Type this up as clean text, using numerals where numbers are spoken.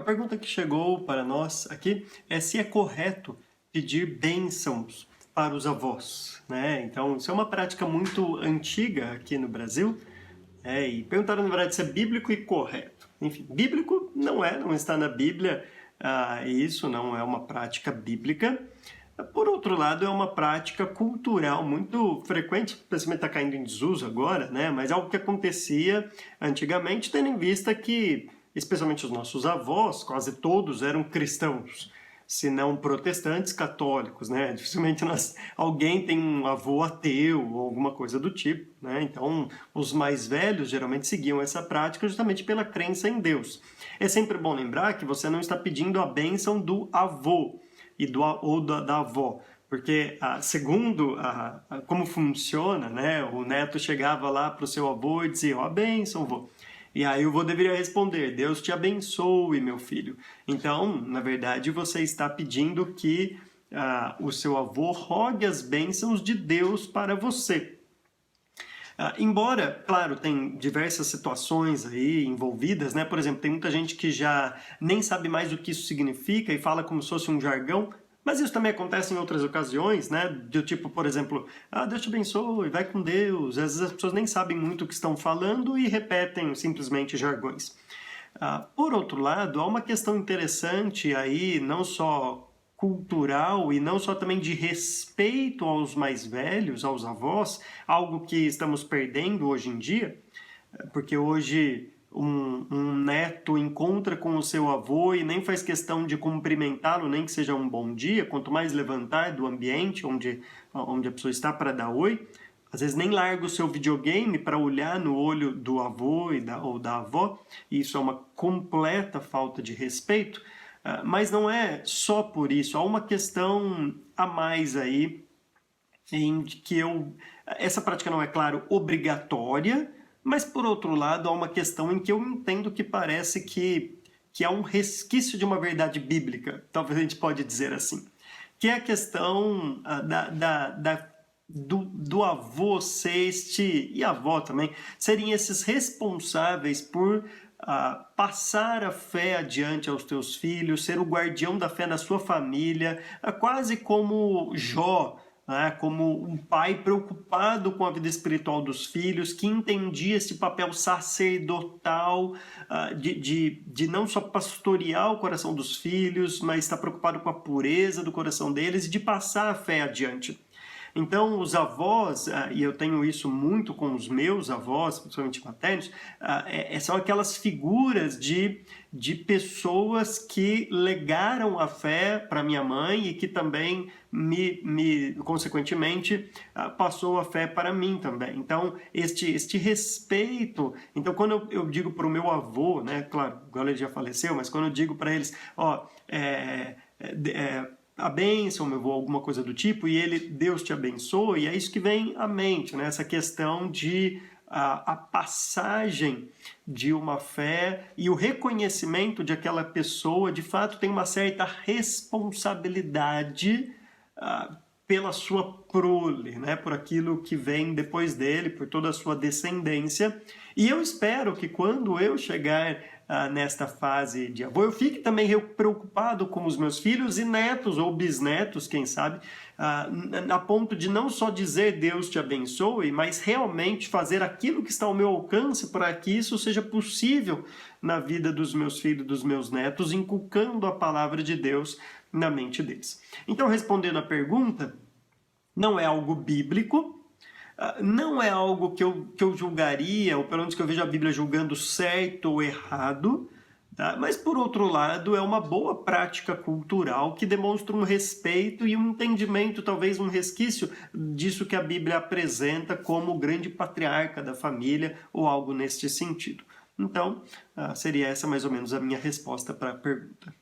A pergunta que chegou para nós aqui é se é correto pedir bênçãos para os avós, né? Então, isso é uma prática muito antiga aqui no Brasil, e perguntaram, na verdade, se é bíblico e correto. Enfim, bíblico não está na Bíblia, e isso não é uma prática bíblica. Por outro lado, é uma prática cultural muito frequente, principalmente está caindo em desuso agora, né? Mas é algo que acontecia antigamente, tendo em vista que, especialmente os nossos avós, quase todos eram cristãos, se não protestantes, católicos, né? Dificilmente alguém tem um avô ateu ou alguma coisa do tipo, né? Então, os mais velhos geralmente seguiam essa prática justamente pela crença em Deus. É sempre bom lembrar que você não está pedindo a bênção do avô ou da avó, porque segundo como funciona, né? O neto chegava lá para o seu avô e dizia, ó, bênção, vô. E aí o avô deveria responder, Deus te abençoe, meu filho. Então, na verdade, você está pedindo que o seu avô rogue as bênçãos de Deus para você. Embora, claro, tem diversas situações aí envolvidas, né? Por exemplo, tem muita gente que já nem sabe mais o que isso significa e fala como se fosse um jargão, mas isso também acontece em outras ocasiões, né? Do tipo, por exemplo, Deus te abençoe, vai com Deus. Às vezes as pessoas nem sabem muito o que estão falando e repetem simplesmente jargões. Por outro lado, há uma questão interessante aí, não só cultural e não só também de respeito aos mais velhos, aos avós, algo que estamos perdendo hoje em dia, porque hoje um neto encontra com o seu avô e nem faz questão de cumprimentá-lo, nem que seja um bom dia, quanto mais levantar do ambiente onde a pessoa está para dar oi, às vezes nem larga o seu videogame para olhar no olho do avô ou da avó, e isso é uma completa falta de respeito. Mas não é só por isso, há uma questão a mais aí, em que essa prática não é, claro, obrigatória, mas por outro lado há uma questão em que eu entendo que parece que há um resquício de uma verdade bíblica, talvez a gente pode dizer assim, que é a questão do avô ser e a avó também, serem esses responsáveis por passar a fé adiante aos teus filhos, ser o guardião da fé na sua família, quase como Jó, como um pai preocupado com a vida espiritual dos filhos, que entendia esse papel sacerdotal de não só pastorear o coração dos filhos, mas estar preocupado com a pureza do coração deles e de passar a fé adiante. Então, os avós, e eu tenho isso muito com os meus avós, principalmente maternos, são aquelas figuras de pessoas que legaram a fé para minha mãe e que também, consequentemente, passou a fé para mim também. Então, este respeito... Então, quando eu digo para o meu avô, né, claro, agora ele já faleceu, mas quando eu digo para eles, a bênção, meu avô, alguma coisa do tipo, e Deus te abençoe, e é isso que vem à mente, né? Essa questão de a passagem de uma fé e o reconhecimento de aquela pessoa, de fato, tem uma certa responsabilidade pela sua prole, né? Por aquilo que vem depois dele, por toda a sua descendência. E eu espero que quando eu chegar nesta fase de avô, eu fique também preocupado com os meus filhos e netos ou bisnetos, quem sabe, a ponto de não só dizer Deus te abençoe, mas realmente fazer aquilo que está ao meu alcance para que isso seja possível na vida dos meus filhos, dos meus netos, inculcando a palavra de Deus na mente deles. Então, respondendo à pergunta, não é algo bíblico, não é algo que eu julgaria, ou pelo menos que eu vejo a Bíblia julgando certo ou errado, tá? Mas, por outro lado, é uma boa prática cultural que demonstra um respeito e um entendimento, talvez um resquício disso que a Bíblia apresenta como o grande patriarca da família, ou algo neste sentido. Então, seria essa mais ou menos a minha resposta para a pergunta.